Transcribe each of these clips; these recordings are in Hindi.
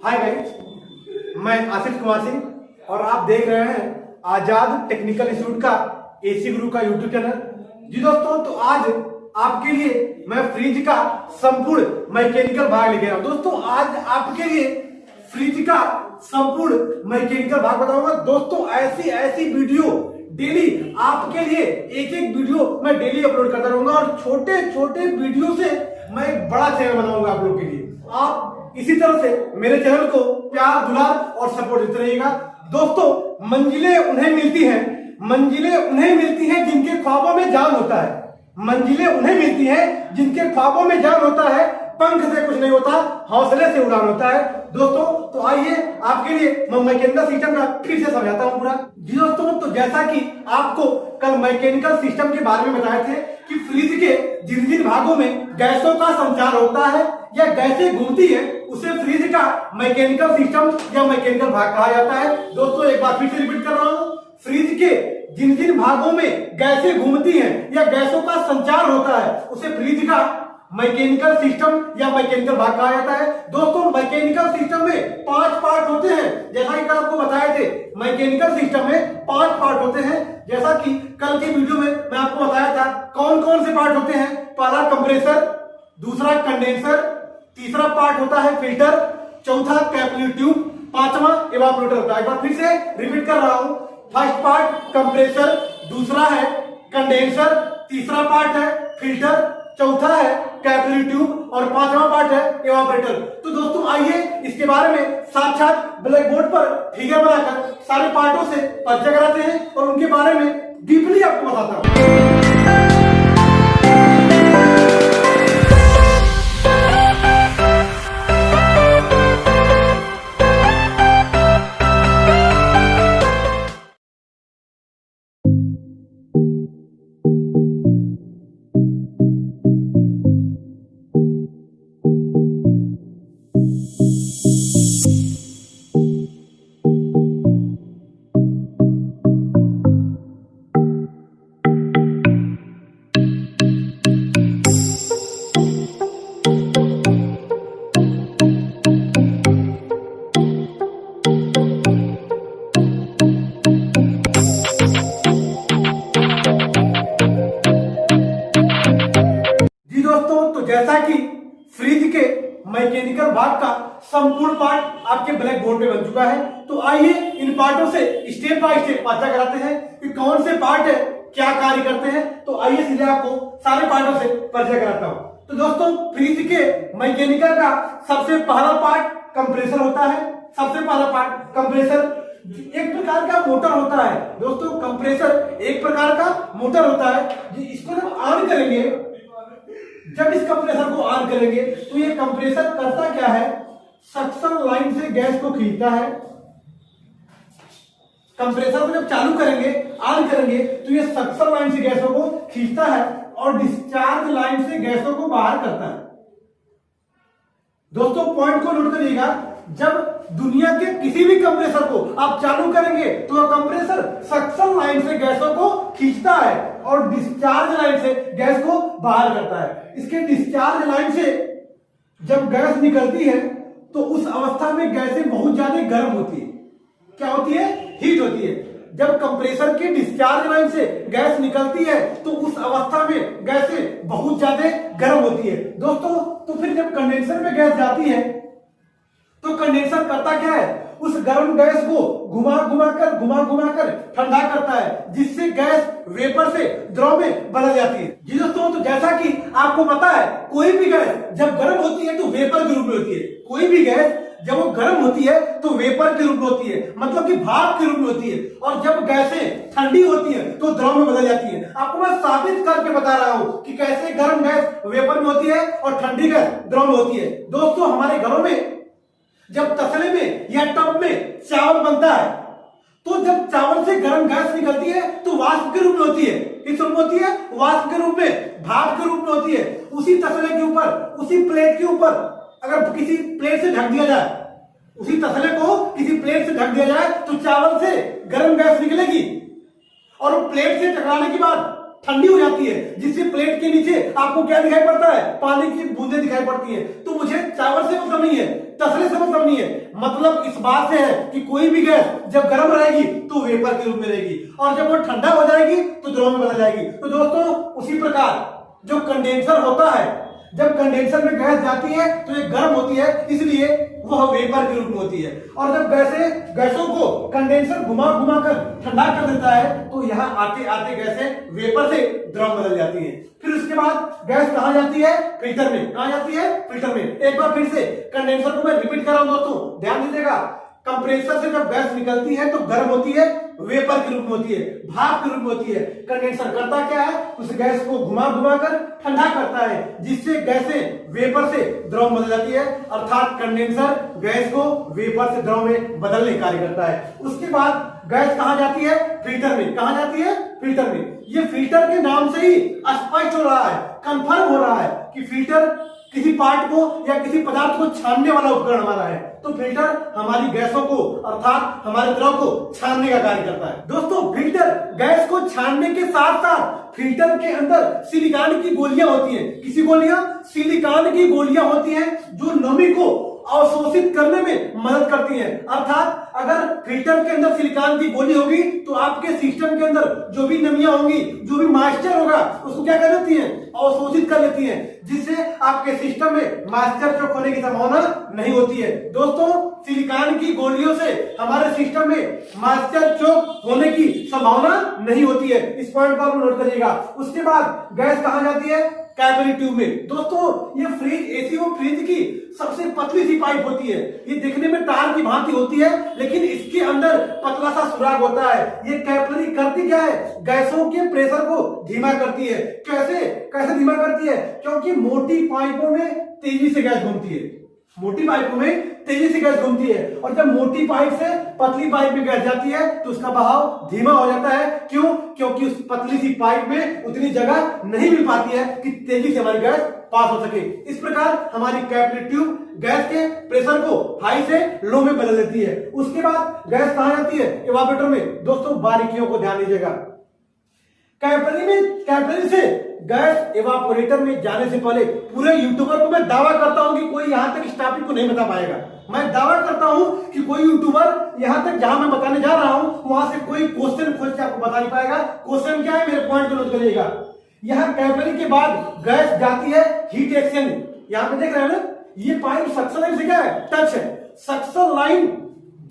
हाय गाइस, मैं आशीष कुमार सिंह और आप देख रहे हैं आजाद टेक्निकल इंस्टीट्यूट का एसी गुरु का यूट्यूब चैनल। जी दोस्तों, तो आज आपके लिए मैं फ्रिज का संपूर्ण मैकेनिकल भाग लेके आया हूं। दोस्तों, आज आपके लिए फ्रिज का संपूर्ण मैकेनिकल भाग बताऊंगा। दोस्तों, ऐसी वीडियो डेली आपके लिए एक वीडियो मैं डेली अपलोड करता रहूंगा और छोटे छोटे वीडियो से मैं एक बड़ा चैनल बनाऊंगा आप लोग के लिए। आप इसी तरह से मेरे चैनल को प्यार दुलार और सपोर्ट देते रहिएगा। दोस्तों, मंजिलें उन्हें मिलती हैं जिनके ख्वाबों में जान होता है। मंजिलें उन्हें मिलती हैं जिनके ख्वाबों में जान होता है। पंख से कुछ नहीं होता, हौसले से उड़ान होता है। दोस्तों, तो आइए आपके लिए मैं मैकेनिकल सिस्टम का फिर से समझाता हूं पूरा। जी दोस्तों, तो जैसा कि आपको कल मैकेनिकल सिस्टम के बारे में बताए थे कि फ्रिज के जिन जिन भागों में गैसों का संचार होता है या गैसें घूमती है, उसे फ्रिज का मैकेनिकल सिस्टम या मैकेनिकल भाग कहा जाता है। दोस्तों, एक बार फिर से रिपीट कर रहा हूं, फ्रिज के जिन जिन भागों में गैसें घूमती हैं या गैसों का संचार होता है, उसे फ्रिज का मैकेनिकल सिस्टम या मैकेनिकल भाग कहा जाता है। दोस्तों, मैकेनिकल सिस्टम में 5 पार्ट होते हैं। जैसा कि कल आपको बताए थे, मैकेनिकल सिस्टम में 5 पार्ट होते हैं। जैसा कि कल के वीडियो में मैं आपको बताया था कौन कौन से पार्ट होते हैं। पहला कंप्रेसर, दूसरा कंडेंसर, तीसरा पार्ट होता है फिल्टर, चौथा कैपिलरी ट्यूब, पांचवा इवापोरेटर होता है। एक बार फिर से रिपीट कर रहा हूं, फर्स्ट पार्ट कंप्रेसर, दूसरा है कंडेंसर, तीसरा पार्ट है फिल्टर, चौथा है कैपिलरी ट्यूब और पांचवा पार्ट है इवापोरेटर। तो दोस्तों, आइए इसके बारे में साक्षात ब्लैक बोर्ड पर फिगर बनाकर सारे पार्टों से परिचय कराते हैं और उनके बारे में डीपली आपको बताता हूं। तो जैसा कि फ्रिज के मैकेनिकल भाग का संपूर्ण पार्ट आपके ब्लैक बोर्ड पे बन चुका है, तो आइए इन पार्टों से स्टेप बाय स्टेप परिचय कराते हैं कि कौन से पार्ट है, क्या कार्य करते हैं। तो आइए सीधे आपको सारे पार्टों से परिचय कराता हूं। तो दोस्तों, फ्रिज के मैकेनिकल का सबसे पहला पार्ट कंप्रेसर होता है। सबसे पहला पार्ट कंप्रेसर एक प्रकार का मोटर होता है। दोस्तों, कंप्रेसर एक प्रकार का मोटर होता है। इसको जब ऑन करेंगे, जब इस कंप्रेसर को ऑन करेंगे तो ये कंप्रेसर करता क्या है, सक्शन लाइन से गैस को खींचता है। कंप्रेसर को जब चालू करेंगे, ऑन करेंगे, तो ये सक्शन लाइन से गैसों को खींचता है और डिस्चार्ज लाइन से गैसों को बाहर करता है। दोस्तों, पॉइंट को नोट करिएगा, जब दुनिया के किसी भी कंप्रेसर को आप चालू करेंगे तो वह कंप्रेसर सक्शन लाइन से गैसों को खींचता है और डिस्चार्ज लाइन से गैस को बाहर करता है। इसके डिस्चार्ज लाइन से जब गैस निकलती है तो उस अवस्था में गैसें बहुत ज्यादा गर्म होती है। क्या होती है? हीट होती है। जब कंप्रेसर के डिस्चार्ज लाइन से गैस निकलती है तो उस अवस्था में गैसें बहुत ज्यादा गर्म होती है। दोस्तों, तो फिर जब कंडेंसर में गैस जाती है तो कंडेंसर करता क्या है, उस गर्म गैस को घुमा घुमा कर ठंडा करता है, जिससे गैस वेपर से द्रव में बदल जाती है। जी दोस्तों, तो जैसा कि आपको पता है, कोई भी गैस जब गर्म होती है तो वेपर के रूप में होती है। कोई भी गैस जब वो गर्म होती है तो वेपर के रूप में होती है, मतलब कि भाप के रूप में होती है। और जब गैसें ठंडी होती है तो द्रव में बदल जाती है। आपको मैं साबित करके बता रहा हूं कि कैसे गर्म गैस वेपर में होती है और ठंडी गैस द्रव में होती है। दोस्तों, हमारे घरों में जब तसले में या टब में चावल बनता है तो जब चावल से गर्म गैस निकलती है तो वाष्प के रूप में होती है। किस रूप में होती है? वाष्प के रूप में, भाप के रूप में होती है। उसी तसले के ऊपर, उसी प्लेट के ऊपर अगर किसी प्लेट से ढक दिया जाए, उसी तसले को किसी प्लेट से ढक दिया जाए तो चावल से गर्म गैस निकलेगी और वो प्लेट से टकराने के बाद ठंडी हो जाती है, जिससे प्लेट के नीचे आपको क्या दिखाई पड़ता है? पानी की बूंदें दिखाई पड़ती है। तो मुझे चावल से मतलब नहीं है, तसले से मतलब नहीं है, मतलब इस बात से है कि कोई भी गैस जब गर्म रहेगी तो वेपर के रूप में रहेगी और जब वो ठंडा हो जाएगी तो द्रव में बदल जाएगी। तो दोस्तों उसी प्रकार जो कंडेंसर होता है, जब कंडेंसर में गैस जाती है तो ये गर्म होती है, इसलिए वह वेपर के रूप में होती है। और जब गैसों को कंडेंसर घुमा घुमा कर ठंडा कर देता है तो यहाँ आते आते गैसें वेपर से द्रव में बदल जाती हैं। फिर उसके बाद गैस कहाँ जाती है? फिल्टर में। कहाँ जाती है? फिल्टर में। एक बार फिर से कंडेंसर को मैं रिपीट कर रहा हूं दोस्तों, ध्यान दीजिएगा। कंप्रेसर से जब गैस निकलती है तो गर्म होती है, वेपर के रूप में होती है, भाप के रूप में होती है। कंडेंसर करता क्या है? उस गैस को घुमा घुमा कर ठंडा करता है, जिससे गैसें वेपर से द्रव में बदल जाती है। अर्थात कंडेंसर गैस को वेपर से द्रव में बदलने कार्य करता है। उसके बाद गैस कहां जाती है? फिल्टर में। कहां जाती है? फिल्टर में। ये फिल्टर के नाम से ही स्पष्ट हो रहा है, कंफर्म हो रहा है कि फिल्टर किसी पार्ट को या किसी पदार्थ को छानने वाला उपकरण हमारा है। तो फिल्टर हमारी गैसों को अर्थात हमारे द्रव को छानने का कार्य करता है। दोस्तों फिल्टर गैस को छानने के साथ साथ फिल्टर के अंदर सिलिकॉन की गोलियां होती हैं। किसी गोलियां? सिलिकॉन की गोलियां होती हैं जो नमी को अवशोषित करने में मदद करती हैं। अर्थात अगर फिल्टर के अंदर सिलिकॉन की गोली होगी तो आपके सिस्टम के अंदर जो भी नमियां होंगी, जो भी मॉइस्चर होगा, उसको क्या कर लेती हैं? अवशोषित कर लेती हैं, जिससे आपके सिस्टम में मॉइस्चर चोक होने की संभावना नहीं होती है। दोस्तों सिलिकॉन की गोलियों से हमारे सिस्टम में मॉइस्चर चोक होने की संभावना नहीं होती है। इस पॉइंट को आप नोट करिएगा। उसके बाद गैस कहां जाती है? कैपिलरी ट्यूब में। दोस्तों ये फ्रिज, एसी और फ्रिज की सबसे पतली सी पाइप होती है। ये दिखने में तार की भांति होती है, लेकिन इसके अंदर पतला सा सुराग होता है। ये कैपिलरी करती क्या है? गैसों के प्रेशर को धीमा करती है। कैसे धीमा करती है? क्योंकि मोटी पाइपों में तेजी से गैस घूमती है। मोटी पाइपों में तेजी से गैस घूमती है और जब मोटी पाइप से पतली पाइप में गैस जाती है तो उसका बहाव धीमा हो जाता है। क्यों? क्योंकि उस पतली सी पाइप में उतनी जगह नहीं मिल पाती है कि तेजी से हमारी गैस पास हो सके। इस प्रकार हमारी कैपिलरी ट्यूब गैस के प्रेशर को हाई से लो में बदल देती है। उसके बाद गैस कहां जाती है? इवापोरेटर में। दोस्तों बारीकियों को ध्यान दीजिएगा। कैपिलरी से गैस इवापोरेटर में जाने से पहले पूरे यूट्यूबर को मैं दावा करता हूं कि कोई यहां तक इस टॉपिक को नहीं बता पाएगा। मैं दावा करता हूं कि कोई यूट्यूबर यहां तक जहां मैं बताने जा रहा हूं वहां से कोई क्वेश्चन खोज के आपको बता नहीं पाएगा। क्वेश्चन क्या है? मेरे पॉइंट को नोट करिएगा। यहां कैपिलरी के बाद गैस जाती है हीट एक्सचेंज। यहां पे देख रहे हैं ना, ये पाइप सक्शन लाइन से क्या है? टच है। सक्शन लाइन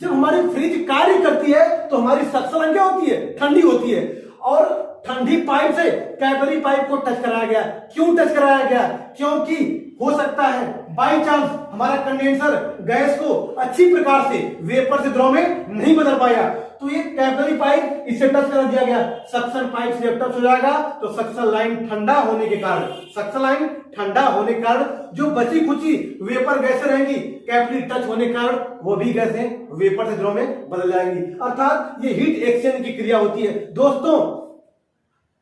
जब हमारी फ्रिज कार्य करती है तो हमारी सक्शन लाइन क्या होती है? ठंडी होती है। और ठंडी पाइप से कैपिलरी पाइप को टच कराया गया। क्यों टच कराया गया? क्योंकि हो सकता है बाई चांस हमारा कंडेंसर गैस को अच्छी प्रकार से वेपर से द्रव में नहीं बदल पाया, तो ये कैपिलरी पाइप इससे टच कर दिया गया। सक्शन पाइप से टच हो जाएगा तो सक्शन लाइन ठंडा होने के कारण जो बची खुची वेपर गैसें रहेंगी, कैपिलरी टच होने के कारण वो भी गैसें वेपर से द्रव में बदल जाएंगी। अर्थात ये हीट एक्सचेंज की क्रिया होती है। दोस्तों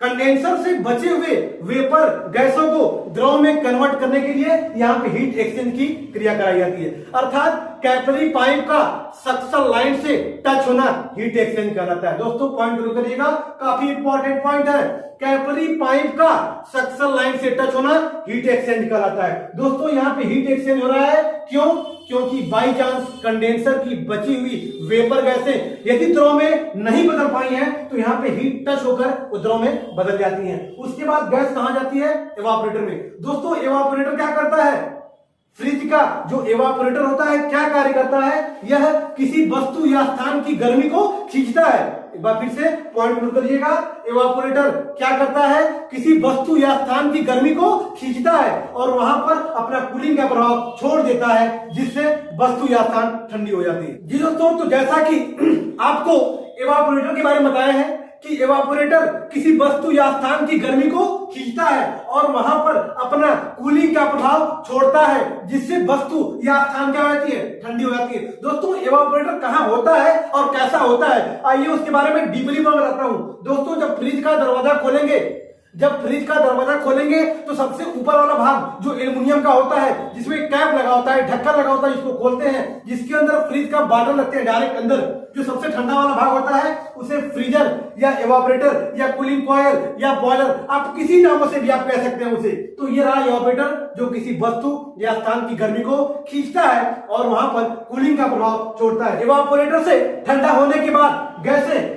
कंडेंसर से बचे हुए वेपर गैसों को द्रव में कन्वर्ट करने के लिए यहां पे हीट एक्सचेंज की क्रिया कराई जाती है। अर्थात कैपिलरी पाइप का सक्शन लाइन से टच होना हीट एक्सचेंज कहलाता है। दोस्तों पॉइंट नोट करिएगा, काफी इंपॉर्टेंट पॉइंट है। कैपिलरी पाइप का सक्शन लाइन से टच होना हीट एक्सचेंज कहलाता है। दोस्तों यहां पे हीट एक्सचेंज हो रहा है। क्यों? क्योंकि बाई चांस कंडेंसर की बची हुई वेपर गैसें यदि द्रव में नहीं बदल पाई हैं तो यहां पे हीट टच होकर वो द्रव में बदल जाती हैं। उसके बाद गैस कहां जाती है? इवापोरेटर में। दोस्तों इवापोरेटर क्या करता है? फ्रिज का जो इवापोरेटर होता है क्या कार्य करता है? यह किसी वस्तु या स्थान की गर्मी को खींचता है। एक बार फिर से पॉइंट नोट करिएगा। इवापोरेटर क्या करता है? किसी वस्तु या स्थान की गर्मी को खींचता है और वहां पर अपना कूलिंग का प्रभाव छोड़ देता है, जिससे वस्तु या स्थान ठंडी हो जाती है। जी दोस्तों, तो जैसा कि आपको इवापोरेटर के बारे में बताया है कि इवापोरेटर किसी वस्तु या स्थान की गर्मी को खींचता है और वहां पर अपना कूलिंग का प्रभाव छोड़ता है, जिससे वस्तु या स्थान क्या होती है? ठंडी हो जाती है। दोस्तों इवापोरेटर कहां होता है और कैसा होता है, आइए उसके बारे में डीपली मैं बताता हूं। दोस्तों जब फ्रिज का दरवाजा खोलेंगे, जब फ्रिज का दरवाजा खोलेंगे तो सबसे ऊपर वाला भाग जो एल्युमिनियम का होता है, जिसमें कैप लगा होता है, ढक्कन लगा होता है, इसको खोलते हैं, जिसके अंदर फ्रिज का बॉटल रखते हैं डायरेक्ट अंदर। जो सबसे ठंडा वाला भाग होता है उसे फ्रीजर या एवापोरेटर या कूलिंग कॉयल या बॉयलर, आप किसी नामों से भी आप कह सकते हैं उसे। तो ये रहा एवापोरेटर, जो किसी वस्तु या स्थान की गर्मी को खींचता है और वहां पर कूलिंग का प्रभाव छोड़ता है। एवापोरेटर से ठंडा होने के बाद गैसें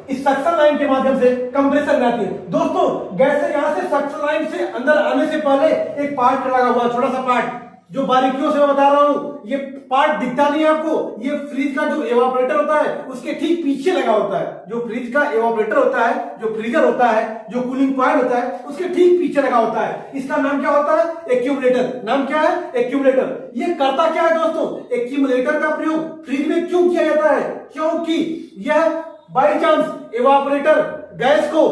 इस सक्शन लाइन के माध्यम से कंप्रेसर में आती है। दोस्तों गैसें यहाँ से सक्शन लाइन से अंदर आने से पहले एक पार्ट लगा हुआ है, छोटा सा पार्ट, जो बारीकियों से मैं बता रहा हूं। ये पार्ट दिखता नहीं है आपको, ये फ्रिज का जो एवापोरेटर होता है उसके ठीक पीछे लगा होता है। जो फ्रिज का एवापोरेटर होता है, जो फ्रीजर होता है, जो कूलिंग कॉइल होता है, उसके ठीक पीछे लगा होता है। इसका नाम क्या होता है? एक्यूमुलेटर। नाम क्या है? एक्यूमुलेटर। ये करता क्या है दोस्तों? एक्यूमुलेटर का प्रयोग फ्रिज में क्यों किया जाता है? क्योंकि यह बाई चांस एवापोरेटर गैस को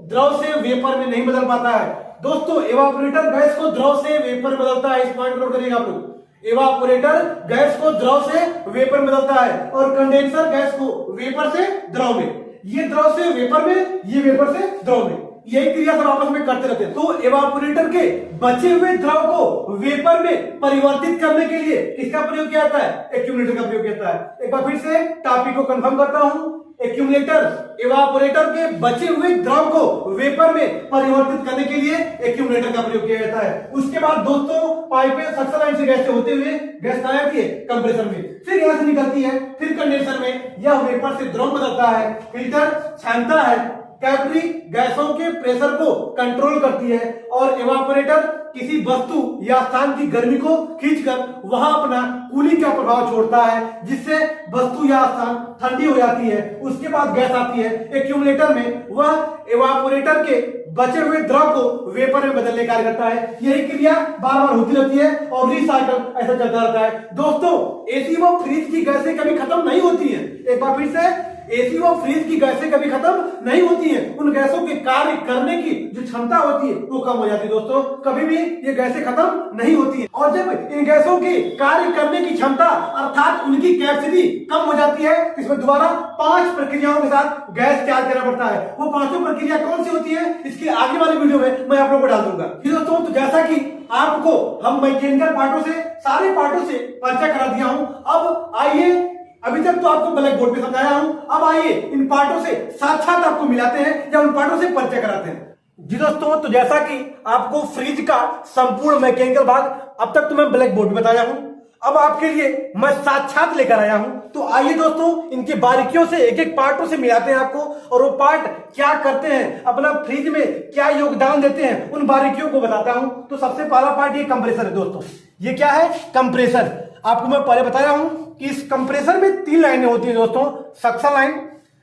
द्रव से वेपर में नहीं बदल पाता है। दोस्तों एवापोरेटर गैस को द्रव से वेपर में बदलता है, इस पॉइंट नोट करिएगा आप लोग। एवापोरेटर गैस को द्रव से वेपर में बदलता है और कंडेंसर गैस को वेपर से द्रव में। ये द्रव से वेपर में, ये वेपर से द्रव में, यही क्रिया सब आपस में करते रहते हैं। तो एवापोरेटर के बचे हुए द्रव को वेपर में परिवर्तित करने के लिए किसका प्रयोग किया जाता है? एक्यूमुलेटर का प्रयोग किया जाता है। एक बार फिर से टॉपिक को कंफर्म करता हूं। एक्यूमुलेटर एवापोरेटर के बचे हुए द्रव को वेपर में परिवर्तित करने के लिए एक्यूमुलेटर का प्रयोग किया जाता है। उसके बाद दोस्तों पाइपें सक्शन लाइन से गैस से होते हुए गैस कहां जाती है? कंप्रेसर में, फिर यहां से निकलती है, फिर कंडेंसर में, यह वेपर से द्रव बदलता है। फिल्टर छानता है, कैपिलरी गैसों के प्रेशर को कंट्रोल करती है और एवापोरेटर किसी वस्तु या स्थान की गर्मी को खींचकर वहां अपना कूलिंग का प्रभाव छोड़ता है, जिससे वस्तु या स्थान ठंडी हो जाती है। उसके बाद गैस आती है एक्यूमुलेटर में, वह एवापोरेटर के बचे हुए द्रव को वेपर में बदलने का कार्य करता है। यही क्रिया बार बार होती रहती है और रिसाइकल ऐसा चलता रहता है। दोस्तों एसी व फ्रिज की गैसें कभी खत्म नहीं होती है। एक बार फिर से, एसी व फ्रिज की गैसें कभी खत्म नहीं होती हैं। उन गैसों के कार्य करने की जो क्षमता होती है वो कम हो जाती है। दोस्तों कभी भी ये गैसें खत्म नहीं होती हैं। और जब इन गैसों की कार्य करने की क्षमता अर्थात उनकी कैपेसिटी कम हो जाती है, इसमें दोबारा 5 प्रक्रियाओं के साथ गैस तैयार करना पड़ता है। वो 5 प्रक्रिया कौन सी होती है, इसकी आगे वाली वीडियो में मैं आप लोगों को डाल दूंगा। फिर दोस्तों तो जैसा कि आपको हम मैकेनिकल पार्टों से, सारे पार्टों से परिचय करा दिया हूं, अब आइए, अभी तक तो आपको ब्लैक बोर्ड पे समझाया हूं, अब आइए इन पार्टों से साक्षात आपको मिलाते हैं या उन पार्टों से परिचय कराते हैं। जी दोस्तों, तो जैसा कि आपको फ्रिज का संपूर्ण मैकेनिकल भाग अब तक तो मैं ब्लैक बोर्ड पे बताया हूं, अब आपके लिए मैं साक्षात लेकर आया हूं। तो आइए दोस्तों इनकी बारीकियों से, एक एक पार्टों से मिलाते हैं आपको, और वो पार्ट क्या करते हैं, अपना फ्रिज में क्या योगदान देते हैं, उन बारीकियों को बताता हूं। तो सबसे पहला पार्ट ये कंप्रेसर है। दोस्तों ये क्या है? कंप्रेसर। आपको मैं पहले बताया हूं कि इस कंप्रेसर में 3 लाइनें होती है दोस्तों, suction line,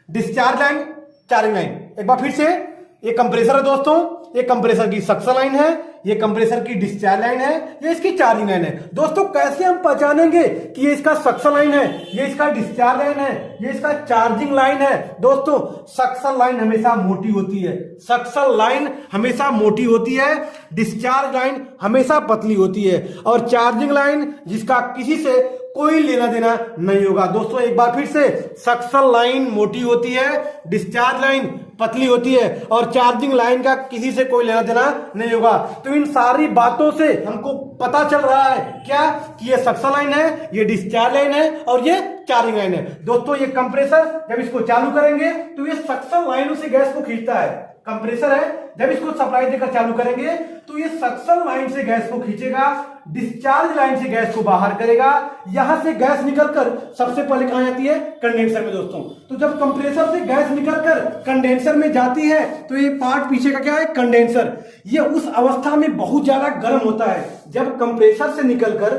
discharge line, charging line. एक बार फिर से, ये कंप्रेसर है दोस्तों, ये कंप्रेसर की सक्शन लाइन है, ये कंप्रेसर की डिस्चार्ज लाइन है, ये इसकी चार्जिंग लाइन है। दोस्तों कैसे हम पहचानेंगे कि ये इसका सक्शन लाइन है, ये इसका डिस्चार्ज लाइन है, ये इसका चार्जिंग लाइन है? दोस्तों सक्शन लाइन हमेशा मोटी होती है, सक्शन लाइन हमेशा मोटी होती है, डिस्चार्ज लाइन हमेशा पतली होती है, और चार्जिंग लाइन जिसका किसी से कोई लेना देना नहीं होगा। दोस्तों एक बार फिर से, सक्शन लाइन मोटी होती है, डिस्चार्ज लाइन पतली होती है, और चार्जिंग लाइन का किसी से कोई लेना देना नहीं होगा। तो इन सारी बातों से हमको पता चल रहा है क्या, कि ये सक्शन लाइन है, ये डिस्चार्ज लाइन है और ये चार्जिंग लाइन है। दोस्तों ये कंप्रेसर जब इसको चालू करेंगे तो ये सक्शन लाइनों से गैस को खींचता है। कंप्रेसर है, जब इसको सप्लाई देकर चालू करेंगे तो ये सक्शन लाइन से गैस को खींचेगा, डिस्चार्ज लाइन से गैस को बाहर करेगा। यहां से गैस निकलकर सबसे पहले कहां जाती है? कंडेंसर में। दोस्तों तो जब कंप्रेसर से गैस निकलकर कंडेंसर में जाती है तो ये पार्ट पीछे का क्या है? कंडेंसर। ये उस अवस्था में बहुत ज्यादा गर्म होता है। जब कंप्रेसर से निकलकर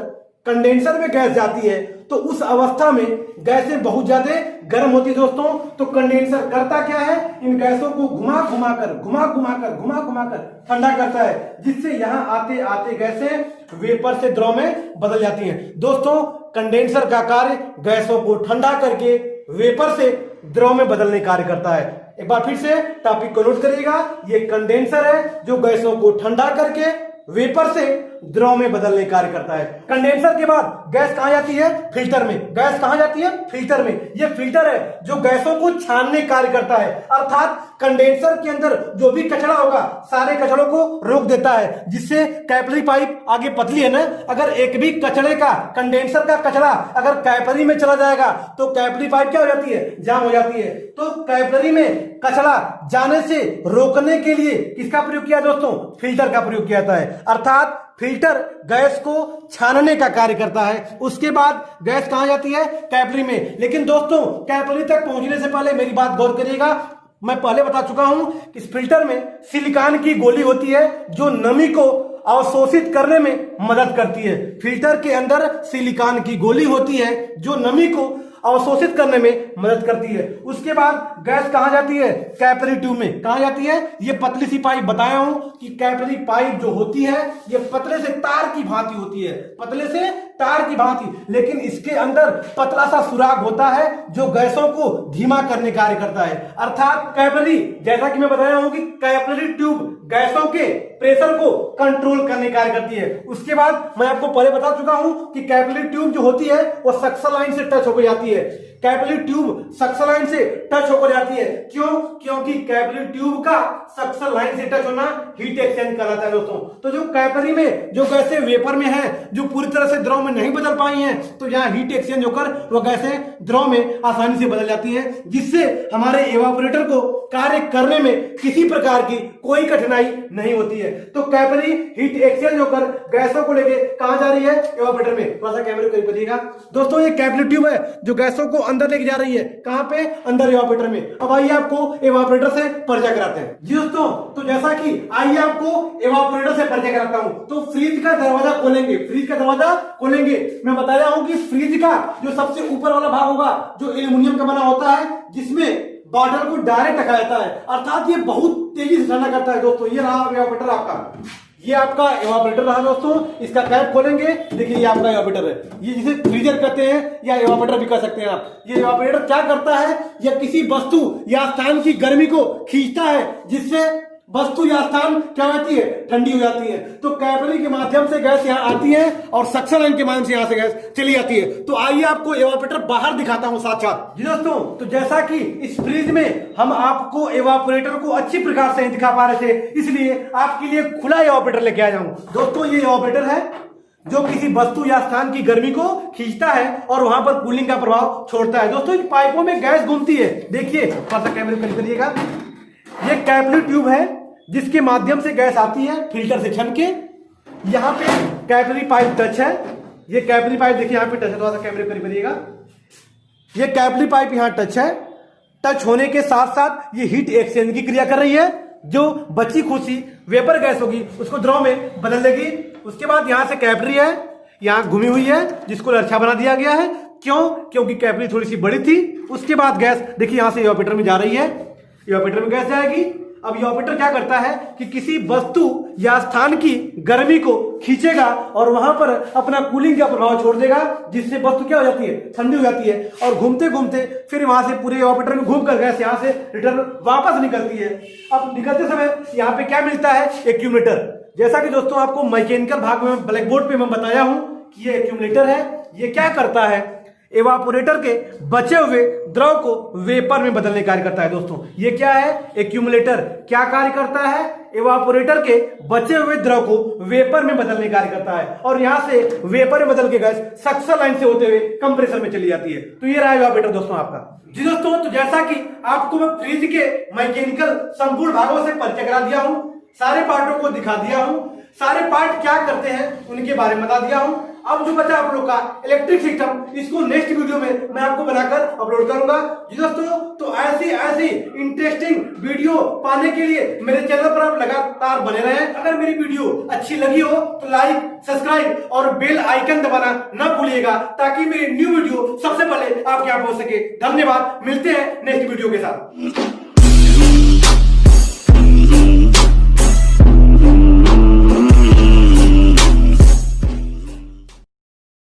कंडेंसर में गैस जाती है तो उस अवस्था में गैसें बहुत ज्यादा गर्म होती है। दोस्तों तो कंडेंसर करता क्या है? इन गैसों को घुमा घुमा कर ठंडा करता है, जिससे यहां आते आते गैसें वेपर से द्रव में बदल जाती हैं। दोस्तों कंडेंसर का कार्य गैसों को ठंडा करके वेपर से द्रव में बदलने कार्य करता है। एक बार फिर से टॉपिक को नोट करिएगा, ये कंडेंसर है जो गैसों को ठंडा करके वेपर से द्रव में बदलने कार्य करता है। कंडेंसर के बाद गैस कहां जाती है? फिल्टर में। गैस कहां जाती है? फिल्टर में। यह फिल्टर है जो गैसों को छानने कार्य करता है, अर्थात कंडेंसर के अंदर जो भी कचरा होगा सारे कचड़ों को रोक देता है, जिससे कैपिलरी पाइप आगे पतली है ना, अगर एक भी कचड़े का, कंडेंसर का कचरा अगर कैपिलरी में चला जाएगा तो कैपिलरी पाइप क्या हो जाती है? जाम हो जाती है। तो कैपिलरी में कचरा जाने से रोकने के लिए किसका प्रयोग किया दोस्तों? फिल्टर का प्रयोग किया जाता है, अर्थात फिल्टर गैस को छानने का कार्य करता है। उसके बाद गैस कहां जाती है? कैपिलरी में। लेकिन दोस्तों कैपिलरी तक पहुंचने से पहले मेरी बात गौर करिएगा, मैं पहले बता चुका हूं कि इस फिल्टर में सिलिकॉन की गोली होती है जो नमी को अवशोषित करने में मदद करती है। फिल्टर के अंदर सिलिकॉन की गोली होती है जो नमी को अवशोषित करने में मदद करती है। उसके बाद गैस कहां जाती है? कैपिलरी ट्यूब में। कहां जाती है? ये पतली सी पाइप बताया हूं कि कैपिलरी पाइप जो होती है ये पतले से तार की भांति होती है, पतले से तार की भांति, लेकिन इसके अंदर पतला सा सुराग होता है जो गैसों को धीमा करने कार्य करता है। अर्थात कैपिलरी, जैसा कि मैं बताया हूं कि कैपिलरी ट्यूब गैसों के प्रेशर को कंट्रोल करने कार्य करती है। उसके बाद मैं आपको पहले बता चुका हूं कि कैपिलरी ट्यूब जो होती है वो सक्शन लाइन से टच होकर जाती है। कैपिलरी ट्यूब सक्शन लाइन से टच होकर जाती है। क्यों? क्योंकि कैपिलरी ट्यूब का सक्शन लाइन से टच होना हीट एक्सचेंज कहलाता है दोस्तों। तो जो कैपिलरी में जो गैसें वेपर में है, जो पूरी तरह से द्रव में नहीं बदल पाई हैं, तो यहाँ हीट एक्सचेंज होकर वो गैसें द्रव में आसानी से बदल जाती है, जिससे हमारे इवापोरेटर को कार्य करने में किसी प्रकार की कोई कठिनाई नहीं होती है। तो कैपिलरी हीट एक्सचेंज होकर गैसों को लेके कहां जा रही है? इवापोरेटर में। थोड़ा सा कैमरे करीब करिएगा दोस्तों, ये कैपिलरी ट्यूब है जो गैसों को अंदर लेके जा रही है। कहां पे? अंदर इवापोरेटर में। अब आइए आपको इवापोरेटर से परिचय कराते हैं। जी दोस्तों, तो जैसा कि आइए आपको इवापोरेटर से परिचय कराता हूं। तो फ्रिज का दरवाजा खोलेंगे, फ्रिज का दरवाजा खोलेंगे। मैं बता रहा हूं कि फ्रिज का जो सबसे ऊपर वाला भाग होगा जो एल्युमिनियम का बना होता है, जिसमें बॉटल को डायरेक्ट रखा जाता है, अर्थात ये बहुत तेजी से ठंडा करता है दोस्तों। ये रहा इवापोरेटर आपका, ये आपका इवापोरेटर रहा दोस्तों। इसका कैप खोलेंगे, देखिए ये आपका इवापोरेटर है। ये जिसे फ्रीजर कहते हैं या इवापोरेटर भी कह सकते हैं आप। ये इवापोरेटर क्या करता है? यह किसी वस्तु या स्थान की गर्मी को खींचता है, जिससे वस्तु या स्थान क्या होती है? ठंडी हो जाती है। तो कैपिलरी के माध्यम से गैस यहाँ आती है और सक्शन लाइन के माध्यम से यहाँ से गैस चली जाती है। तो आइए आपको इवापोरेटर बाहर दिखाता हूं साथ साथ। जी दोस्तों, तो जैसा कि इस फ्रिज में हम आपको इवापोरेटर को अच्छी प्रकार से दिखा पा रहे थे, इसलिए आपके लिए खुला इवापोरेटर लेके आया हूं। दोस्तों ये इवापोरेटर है जो किसी वस्तु या स्थान की गर्मी को खींचता है और वहां पर कूलिंग का प्रभाव छोड़ता है। दोस्तों इन पाइपों में गैस घूमती है, देखिए थोड़ा सा कैमरे पर करिएगा। ये कैपिलरी ट्यूब है जिसके माध्यम से गैस आती है फिल्टर से छन के। यहाँ पे कैपिलरी पाइप टच है, ये कैपिलरी पाइप देखिए यहाँ पे टच है, थोड़ा सा कैमरे पर करिएगा। ये कैपिलरी पाइप यहाँ टच है। टच होने के साथ साथ ये हीट एक्सचेंज की क्रिया कर रही है, जो बची खुशी वेपर गैस होगी उसको द्रव में बदल देगी। उसके बाद यहाँ से कैपिलरी है, यहाँ घुमी हुई है, जिसको लच्छा बना दिया गया है। क्यों? क्योंकि कैपिलरी थोड़ी सी बड़ी थी। उसके बाद गैस देखिए यहाँ से इवापोरेटर में जा रही है, इवापोरेटर में गैस जाएगी। अब इवापोरेटर क्या करता है कि किसी वस्तु या स्थान की गर्मी को खींचेगा और वहां पर अपना कूलिंग का प्रभाव छोड़ देगा, जिससे वस्तु क्या हो जाती है? ठंडी हो जाती है। और घूमते घूमते फिर वहां से पूरे इवापोरेटर में घूम कर गैस यहाँ से रिटर्न वापस निकलती है। अब निकलते समय यहाँ पे क्या मिलता है? एक्यूमुलेटर। जैसा कि दोस्तों आपको मैकेनिकल भाग में ब्लैक बोर्ड पे मैं बताया हूं कि ये एक्यूमुलेटर है। ये क्या करता है? इवापोरेटर के बचे हुए द्रव को वेपर में बदलने कार्य करता है। दोस्तों ये क्या है? एक्यूमुलेटर क्या कार्य करता है? इवापोरेटर के बचे हुए द्रव को वेपर में बदलने कार्य करता है और यहां से वेपर में बदल के गैस सक्शन लाइन से होते हुए कंप्रेसर में चली जाती है। तो ये रहा इवापोरेटर दोस्तों आपका। जी दोस्तों, तो जैसा कि आपको मैं फ्रिज के मैकेनिकल संपूर्ण भागों से परिचय करा दिया हूं, सारे पार्टों को दिखा दिया हूं, सारे पार्ट क्या करते हैं उनके बारे में बता दिया हूं। अब जो बचा आप लोग का इलेक्ट्रिक सिस्टम, इसको नेक्स्ट वीडियो में मैं आपको बनाकर अपलोड करूंगा। जी दोस्तों, तो ऐसी इंटरेस्टिंग वीडियो पाने के लिए मेरे चैनल पर आप लगातार बने रहें। अगर मेरी वीडियो अच्छी लगी हो तो लाइक, सब्सक्राइब और बेल आइकन दबाना न भूलिएगा, ताकि मेरी न्यू वीडियो सबसे पहले आपके यहाँ पहुंच सके। धन्यवाद, मिलते हैं नेक्स्ट वीडियो के साथ।